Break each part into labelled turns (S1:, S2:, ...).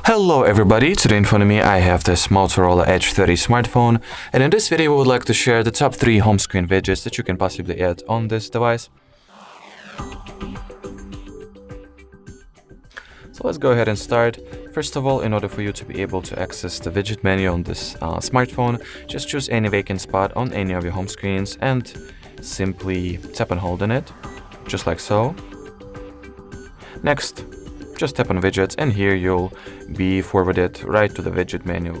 S1: Hello everybody, today in front of me I have this Motorola Edge 30 smartphone, and in this video we would like to share the top 3 home screen widgets that you can possibly add on this device. So let's go ahead and start. First of all, in order for you to be able to access the widget menu on this smartphone, just choose any vacant spot on any of your home screens and simply tap and hold on it, just like so. Next, just tap on widgets, and here you'll be forwarded right to the widget menu,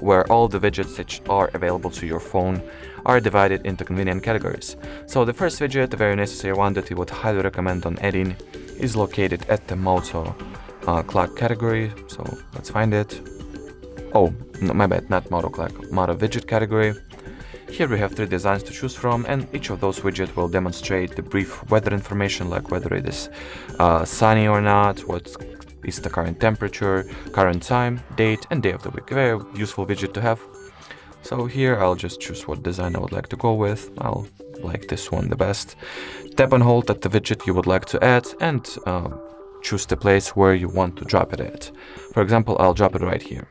S1: where all the widgets that are available to your phone are divided into convenient categories. So the first widget, the very necessary one that we would highly recommend on adding, is located at the Mozo Clock category. So let's find it. Oh, no, my bad, not Mozo Clock, Mozo Widget category. Here we have 3 designs to choose from, and each of those widgets will demonstrate the brief weather information, like whether it is sunny or not, what is the current temperature, current time, date, and day of the week. Very useful widget to have. So here I'll just choose what design I would like to go with. I'll like this one the best. Tap and hold at the widget you would like to add, and choose the place where you want to drop it at. For example, I'll drop it right here.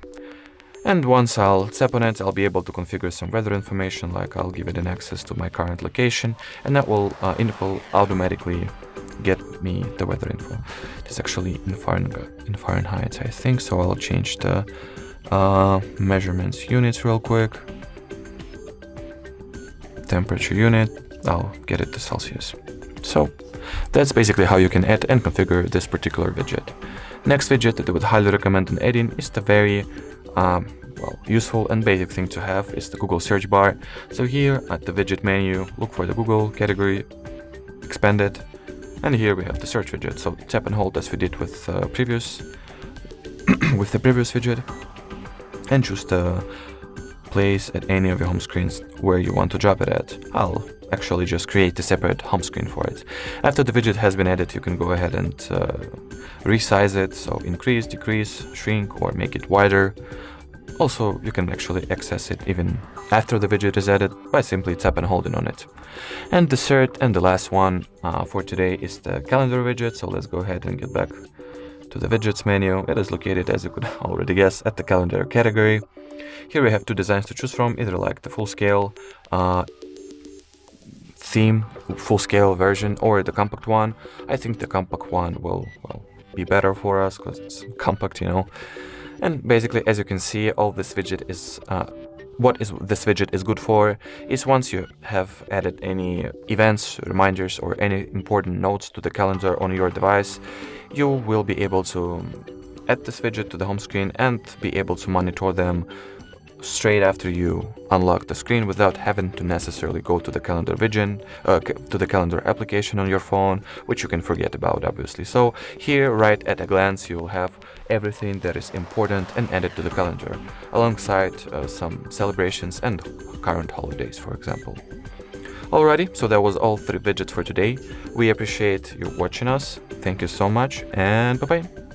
S1: And once I'll tap on it, I'll be able to configure some weather information, like I'll give it an access to my current location, and that will automatically get me the weather info. It's actually in Fahrenheit, I think, so I'll change the measurements units real quick. Temperature unit, I'll get it to Celsius. So that's basically how you can add and configure this particular widget. Next widget that I would highly recommend in adding is the very useful and basic thing to have is the Google search bar. So here at the widget menu, look for the Google category, expand it, and here we have the search widget. So tap and hold as we did with the previous widget, and choose the place at any of your home screens where you want to drop it at. I'll actually just create a separate home screen for it. After the widget has been added, you can go ahead and resize it, so increase, decrease, shrink, or make it wider. Also, you can actually access it even after the widget is added by simply tap and holding on it. And the third and the last one for today is the calendar widget. So let's go ahead and get back to the widgets menu. It is located, as you could already guess, at the calendar category. Here we have 2 designs to choose from, either like the full scale theme, full scale version, or the compact one. I think the compact one will be better for us because it's compact, you know. And basically, as you can see, all this widget is this widget is good for is once you have added any events, reminders, or any important notes to the calendar on your device, you will be able to add this widget to the home screen and be able to monitor them straight after you unlock the screen without having to necessarily go to the calendar to the calendar application on your phone, which you can forget about, obviously. So here, right at a glance, you'll have everything that is important and added to the calendar, alongside some celebrations and current holidays, for example. Alrighty, so that was all 3 widgets for today. We appreciate you watching us. Thank you so much, and bye-bye.